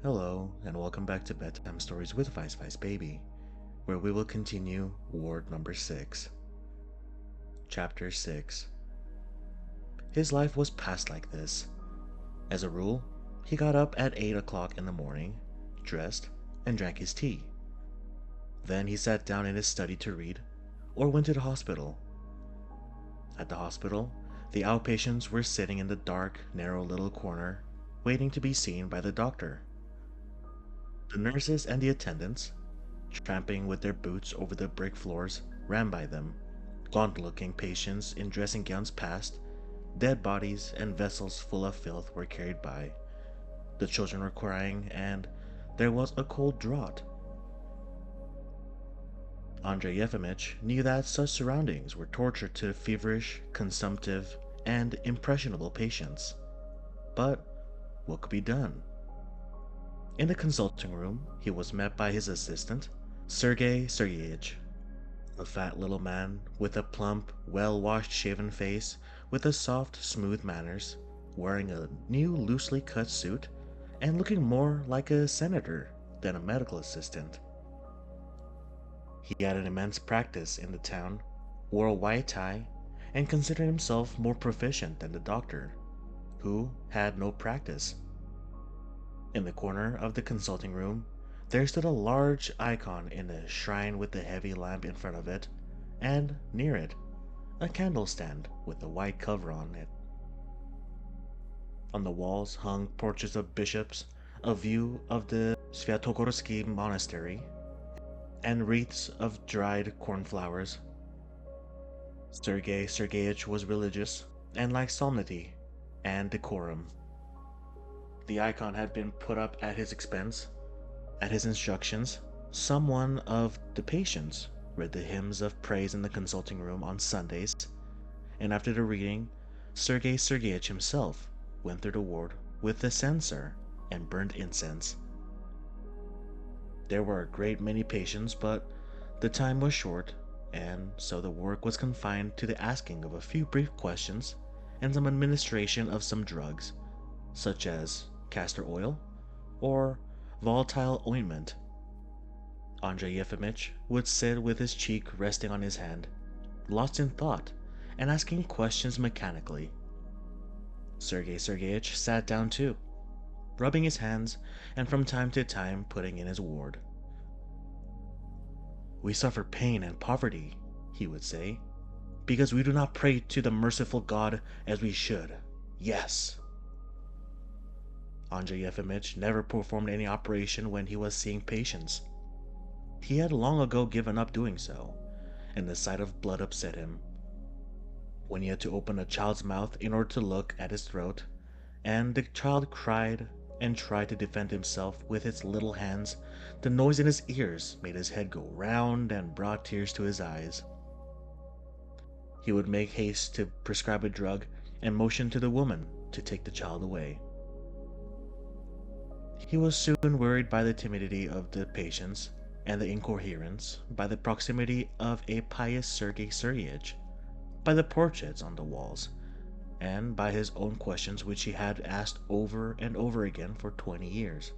Hello, and welcome back to Bedtime Stories with Vice Vice Baby, where we will continue Ward number 6. Chapter 6. His life was passed like this. As a rule, he got up at 8 o'clock in the morning, dressed, and drank his tea. Then he sat down in his study to read, or went to the hospital. At the hospital, the outpatients were sitting in the dark, narrow little corner, waiting to be seen by the doctor. The nurses and the attendants, tramping with their boots over the brick floors, ran by them. Gaunt-looking patients in dressing gowns passed. Dead bodies and vessels full of filth were carried by. The children were crying, and there was a cold draught. Andrei Yefimych knew that such surroundings were torture to feverish, consumptive, and impressionable patients. But what could be done? In the consulting room, he was met by his assistant, Sergei Sergeyevich, a fat little man with a plump, well-washed shaven face with a soft, smooth manners, wearing a new loosely cut suit and looking more like a senator than a medical assistant. He had an immense practice in the town, wore a white tie, and considered himself more proficient than the doctor, who had no practice. In the corner of the consulting room, there stood a large icon in a shrine with a heavy lamp in front of it, and near it, a candle stand with a white cover on it. On the walls hung portraits of bishops, a view of the Svyatogorsky monastery, and wreaths of dried cornflowers. Sergei Sergeyevich was religious and liked solemnity and decorum. The icon had been put up at his expense. At his instructions, someone of the patients read the hymns of praise in the consulting room on Sundays, and after the reading, Sergei Sergeyevich himself went through the ward with the censer and burned incense. There were a great many patients, but the time was short, and so the work was confined to the asking of a few brief questions and some administration of some drugs, such as castor oil or volatile ointment. Andrei Yefimych would sit with his cheek resting on his hand, lost in thought and asking questions mechanically. Sergei Sergeyevich sat down too, rubbing his hands and from time to time putting in his word. "We suffer pain and poverty," he would say, "because we do not pray to the merciful God as we should. Yes." Andrei Yefimych never performed any operation when he was seeing patients. He had long ago given up doing so, and the sight of blood upset him. When he had to open a child's mouth in order to look at his throat, and the child cried and tried to defend himself with its little hands, the noise in his ears made his head go round and brought tears to his eyes. He would make haste to prescribe a drug and motion to the woman to take the child away. He was soon worried by the timidity of the patients and the incoherence, by the proximity of a pious Sergei Sergeyevich, by the portraits on the walls, and by his own questions which he had asked over and over again for 20 years.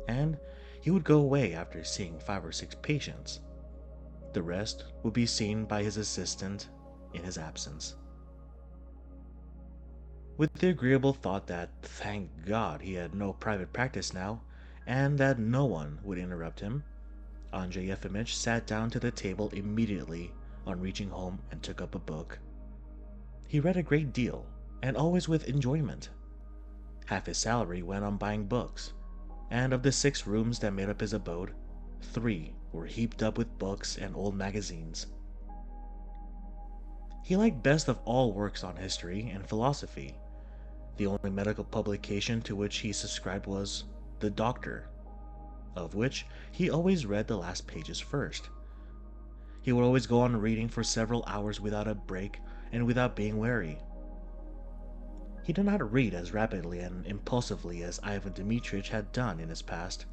And he would go away after seeing 5 or 6 patients. The rest would be seen by his assistant in his absence. With the agreeable thought that, thank God, he had no private practice now, and that no one would interrupt him, Andrei Yefimych sat down to the table immediately on reaching home and took up a book. He read a great deal, and always with enjoyment. Half his salary went on buying books, and of the 6 rooms that made up his abode, 3 were heaped up with books and old magazines. He liked best of all works on history and philosophy. The only medical publication to which he subscribed was The Doctor, of which he always read the last pages first. He would always go on reading for several hours without a break and without being weary. He did not read as rapidly and impulsively as Ivan Dmitrich had done in his past,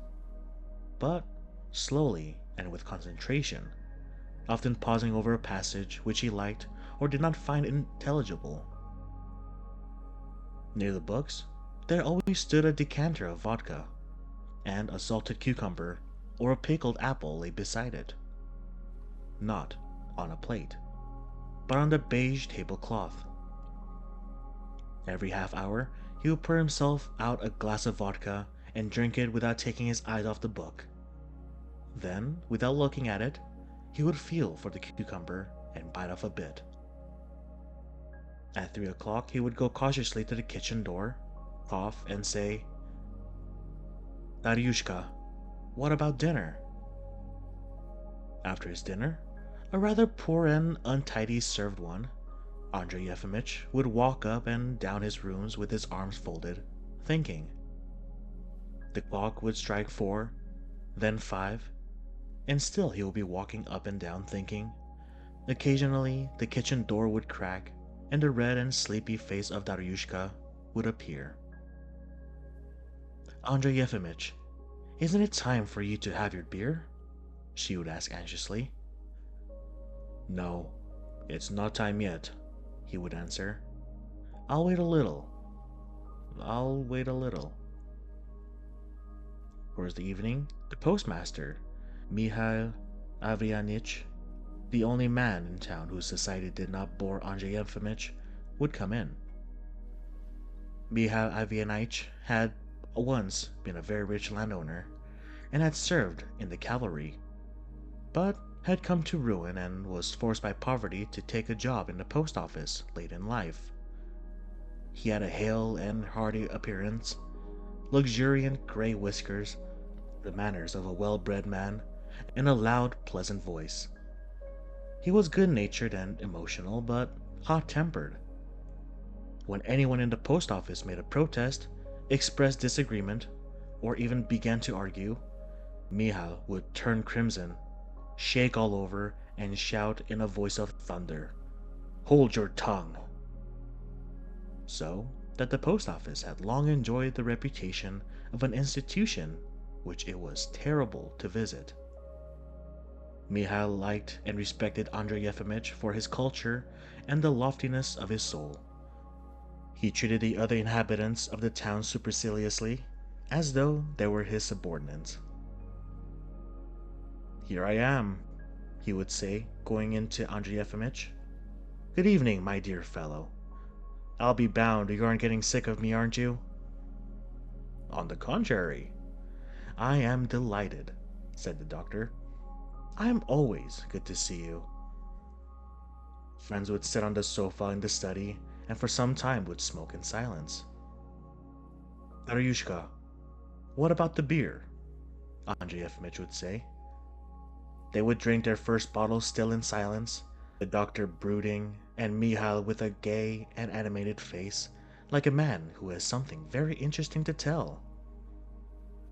but slowly and with concentration, often pausing over a passage which he liked or did not find intelligible. Near the books, there always stood a decanter of vodka, and a salted cucumber or a pickled apple lay beside it. Not on a plate, but on the beige tablecloth. Every half hour, he would pour himself out a glass of vodka and drink it without taking his eyes off the book. Then, without looking at it, he would feel for the cucumber and bite off a bit. At 3 o'clock, he would go cautiously to the kitchen door, cough, and say, "Daryushka, what about dinner?" After his dinner, a rather poor and untidy served one, Andrei Yefimych would walk up and down his rooms with his arms folded, thinking. The clock would strike 4, then 5, and still he would be walking up and down thinking. Occasionally, the kitchen door would crack, and the red and sleepy face of Daryushka would appear. "Andrei Yefimych, isn't it time for you to have your beer?" she would ask anxiously. "No, it's not time yet," he would answer. "I'll wait a little. I'll wait a little." Towards the evening, the postmaster, Mikhail Avianich, the only man in town whose society did not bore Andrei Yefimych, would come in. Mikhail Avianich had once been a very rich landowner, and had served in the cavalry, but had come to ruin and was forced by poverty to take a job in the post office late in life. He had a hale and hearty appearance, luxuriant gray whiskers, the manners of a well-bred man, and a loud, pleasant voice. He was good-natured and emotional, but hot-tempered. When anyone in the post office made a protest, expressed disagreement, or even began to argue, Michal would turn crimson, shake all over, and shout in a voice of thunder, "Hold your tongue!" So that the post office had long enjoyed the reputation of an institution which it was terrible to visit. Michal liked and respected Andrei Yefimych for his culture and the loftiness of his soul. He treated the other inhabitants of the town superciliously, as though they were his subordinates. "Here I am," he would say, going into Andrei Yefimych. "Good evening, my dear fellow. I'll be bound you aren't getting sick of me, aren't you?" "On the contrary, I am delighted," said the doctor. "I'm always good to see you." Friends would sit on the sofa in the study, and for some time would smoke in silence. "Daryushka, what about the beer?" Andrei Yefimych would say. They would drink their first bottle still in silence, the doctor brooding, and Michal with a gay and animated face, like a man who has something very interesting to tell.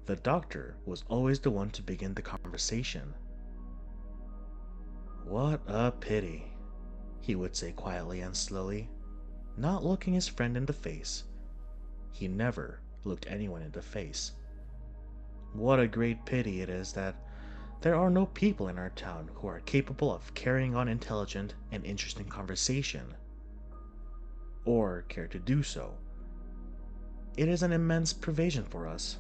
The doctor was always the one to begin the conversation. "What a pity," he would say quietly and slowly, not looking his friend in the face. He never looked anyone in the face. "What a great pity it is that there are no people in our town who are capable of carrying on intelligent and interesting conversation, or care to do so. It is an immense privation for us.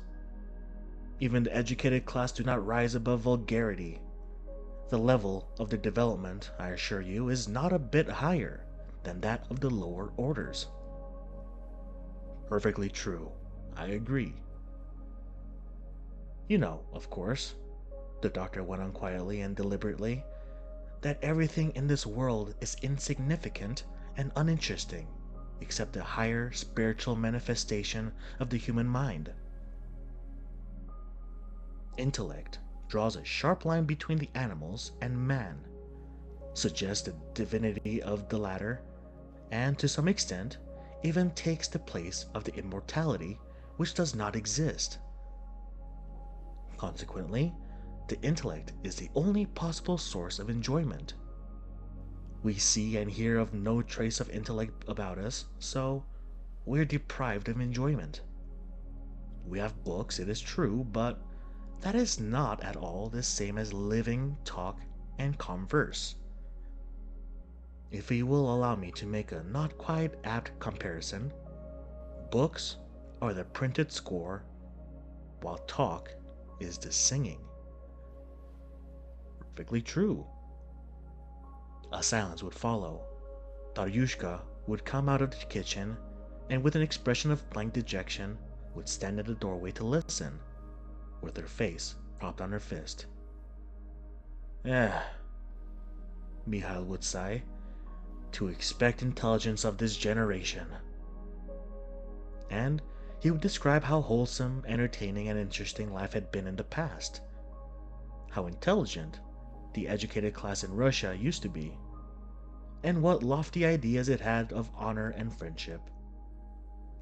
Even the educated class do not rise above vulgarity. The level of their development, I assure you, is not a bit higher than that of the lower orders." "Perfectly true. I agree." "You know, of course," the doctor went on quietly and deliberately, "that everything in this world is insignificant and uninteresting, except the higher spiritual manifestation of the human mind. Intellect draws a sharp line between the animals and man, suggests the divinity of the latter, and to some extent even takes the place of the immortality which does not exist. Consequently, the intellect is the only possible source of enjoyment. We see and hear of no trace of intellect about us, so we are deprived of enjoyment. We have books, it is true, but that is not at all the same as living, talk, and converse. If you will allow me to make a not quite apt comparison, books are the printed score, while talk is the singing. Perfectly true. A silence would follow. Daryushka would come out of the kitchen and, with an expression of blank dejection, would stand at the doorway to listen, with her face propped on her fist. Eh, Mikhail would sigh, to expect intelligence of this generation. And he would describe how wholesome, entertaining, and interesting life had been in the past. How intelligent the educated class in Russia used to be, and what lofty ideas it had of honor and friendship.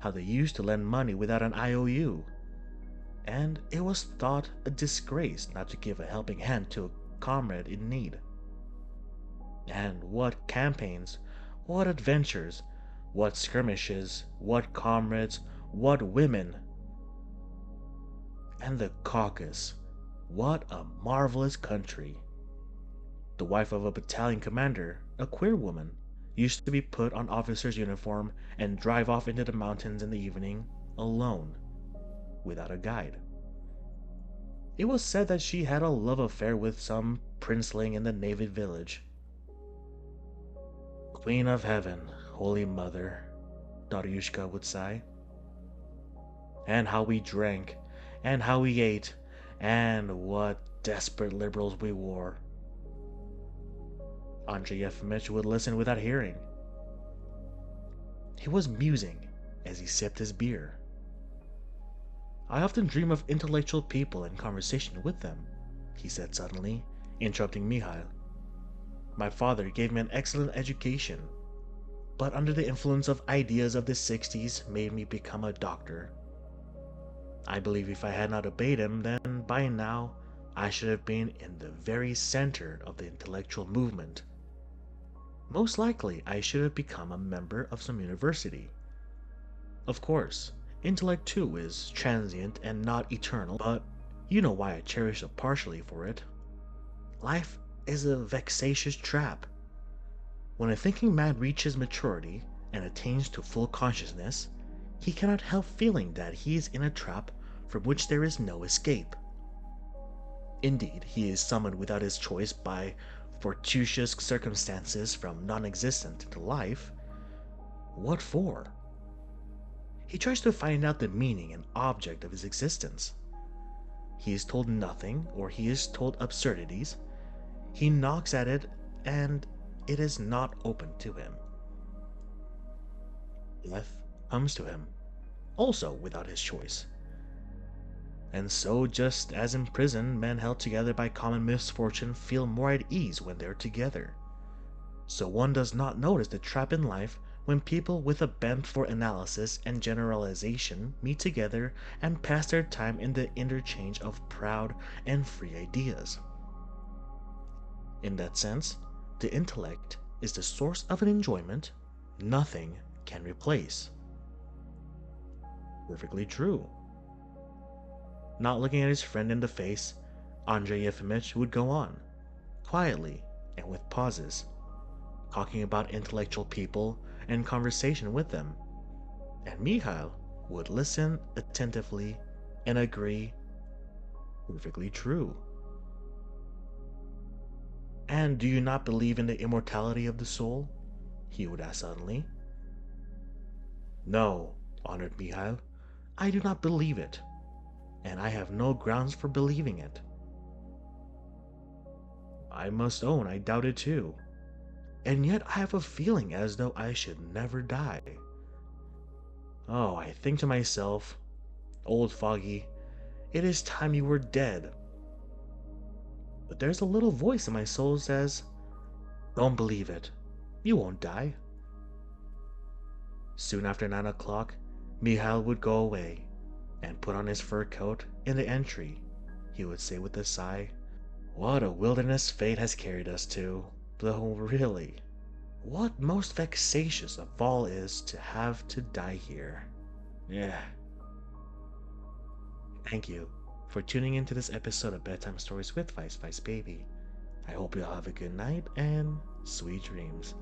How they used to lend money without an IOU, and it was thought a disgrace not to give a helping hand to a comrade in need. And what campaigns, what adventures, what skirmishes, what comrades, what women! And the Caucasus, what a marvelous country! The wife of a battalion commander, a queer woman, used to be put on officer's uniform and drive off into the mountains in the evening, alone, without a guide. It was said that she had a love affair with some princeling in the native village. Queen of Heaven, Holy Mother, Daryushka would sigh. And how we drank, and how we ate, and what desperate liberals we wore. Andrei Yefimych would listen without hearing. He was musing as he sipped his beer. I often dream of intellectual people and conversation with them, he said suddenly, interrupting Mikhail. My father gave me an excellent education, but under the influence of ideas of the 60s made me become a doctor. I believe if I had not obeyed him, then by now I should have been in the very center of the intellectual movement. Most likely I should have become a member of some university. Of course, intellect too is transient and not eternal, but you know why I cherish so partially for it. Life is a vexatious trap. When a thinking man reaches maturity and attains to full consciousness, he cannot help feeling that he is in a trap from which there is no escape. Indeed, he is summoned without his choice by fortuitous circumstances from non-existent into life. What for? He tries to find out the meaning and object of his existence. He is told nothing, or he is told absurdities. He knocks at it, and it is not open to him. Death comes to him, also without his choice. And so, just as in prison men held together by common misfortune feel more at ease when they're together, so one does not notice the trap in life when people with a bent for analysis and generalization meet together and pass their time in the interchange of proud and free ideas. In that sense, the intellect is the source of an enjoyment nothing can replace. Perfectly true. Not looking at his friend in the face, Andrei Yefimych would go on, quietly and with pauses, talking about intellectual people and conversation with them, and Mikhail would listen attentively and agree. Perfectly true. And do you not believe in the immortality of the soul? He would ask suddenly. No, honored Mikhail, I do not believe it, and I have no grounds for believing it. I must own I doubt it too, and yet I have a feeling as though I should never die. Oh, I think to myself, old foggy, it is time you were dead. But there's a little voice in my soul that says, don't believe it, you won't die. Soon after 9 o'clock, Mikhail would go away and put on his fur coat. In the entry, he would say with a sigh, what a wilderness fate has carried us to, though really, what most vexatious of all is to have to die here. Yeah. Thank you for tuning into this episode of Bedtime Stories with Vice Baby. I hope you all have a good night and sweet dreams.